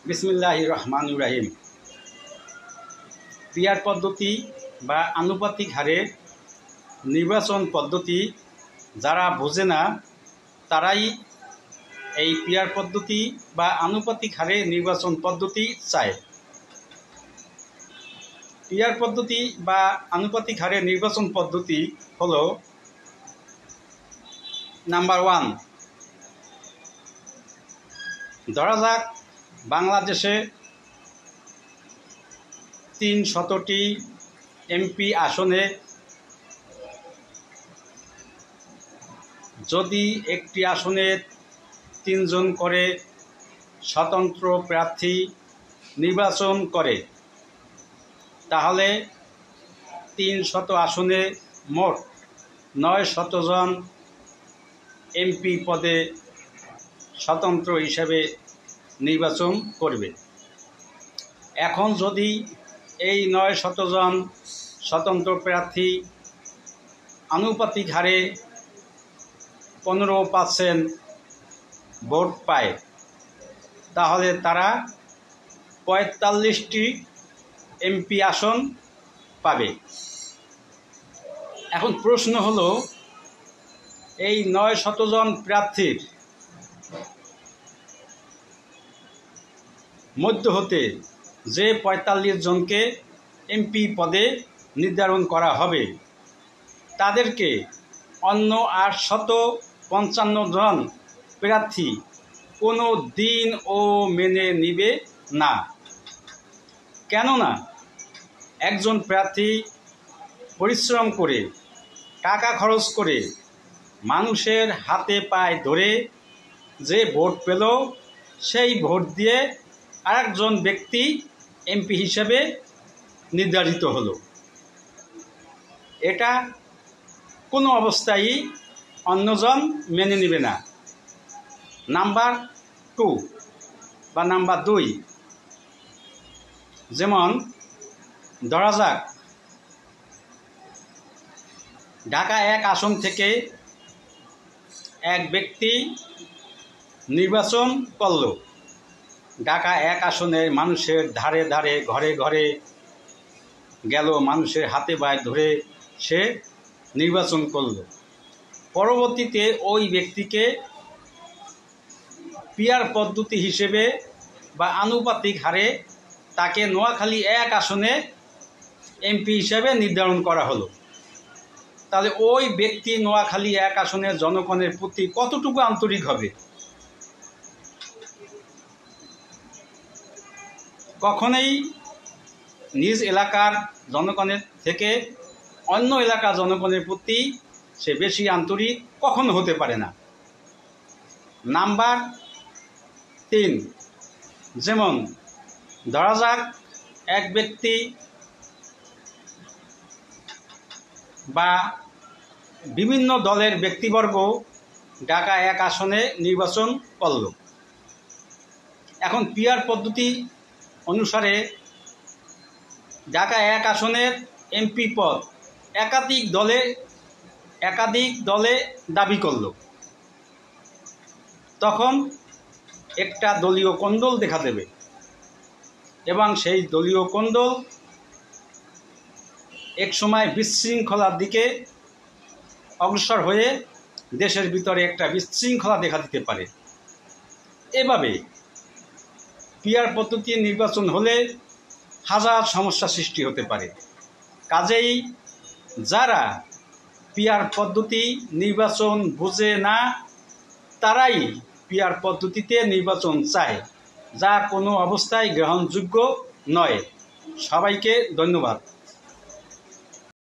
বিসমিল্লাহির রহমানির রহিম। পিয়ার পদ্ধতি বা আনুপাতিক হারে নির্বাচন পদ্ধতি যারা বোঝে না তারাই এই পিয়ার পদ্ধতি বা আনুপাতিক হারে নির্বাচন পদ্ধতি চায়। পিয়ার পদ্ধতি বা আনুপাতিক হারে নির্বাচন পদ্ধতি হলো নাম্বার 1। ধরা যাক বাংলাদেশে 300টি এমপি আসনে যদি একটি আসনে 3 জন করে স্বতন্ত্র প্রার্থী নির্বাচন করে, তাহলে 300 আসনে মোট 900 জন এমপি পদে স্বতন্ত্র হিসাবে নির্বাচন করবে। এখন যদি এই 900 জন স্বতন্ত্র প্রার্থী আনুপাতিক হারে 15% ভোট পায়, তাহলে তারা 45টি এমপি আসন পাবে। এখন প্রশ্ন হলো, এই 900 জন প্রার্থীর মধ্য হতে যে 45 জনকে এমপি পদে নির্ধারণ করা হবে, তাদেরকে অন্য 855 জন প্রার্থী কোনো দিনও মেনে নিবে না। কেননা একজন প্রার্থী পরিশ্রম করে টাকা খরচ করে মানুষের হাতে পায়ে ধরে যে ভোট পেল, সেই ভোট দিয়ে আরেকজন ব্যক্তি এমপি হিসেবে নির্ধারিত হলো। এটা কোনো অবস্থায় অন্যজন মেনে নেবে না। নাম্বার 2 বা নাম্বার 2, যেমন ধরা যাক ঢাকা 1 আসন থেকে এক ব্যক্তি নির্বাচন করল। ঢাকা 1 আসনের মানুষের ধারে ধারে ঘরে ঘরে গেল, মানুষের হাতে পায়ে ধরে সে নির্বাচন করল। পরবর্তীতে ওই ব্যক্তিকে পিয়ার পদ্ধতি হিসেবে বা আনুপাতিক হারে তাকে নোয়াখালী 1 আসনে এমপি হিসেবে নির্ধারণ করা হলো। তাহলে ওই ব্যক্তি নোয়াখালী 1 আসনের জনগণের প্রতি কতটুকু আন্তরিক হবে? কখনোই নিজ এলাকার জনগণের থেকে অন্য এলাকার জনগণের প্রতি সে বেশি আন্তরিক কখনো হতে পারে না। নাম্বার 3, যেমন ধরা যাক এক ব্যক্তি বা বিভিন্ন দলের ব্যক্তিবর্গ ঢাকা 1 আসনে নির্বাচন করল। এখন পিয়ার পদ্ধতি অনুসারে ঢাকা 1 আসনের এমপি পদ একাধিক দলে দাবি করল। তখন একটা দলীয় কোন্দল দেখা দেবে এবং সেই দলীয় কোন্দল এক সময় বিশৃঙ্খলার দিকে অগ্রসর হয়ে দেশের ভিতরে একটা বিশৃঙ্খলা দেখা দিতে পারে। এভাবে পিয়ার পদ্ধতি নির্বাচন হলে হাজার সমস্যা সৃষ্টি হতে পারে। কাজেই যারা পিয়ার পদ্ধতি নির্বাচন বুঝে না, তারাই পিয়ার পদ্ধতিতে নির্বাচন চায়, যা কোনো অবস্থায় গ্রহণযোগ্য নয়। সবাইকে ধন্যবাদ।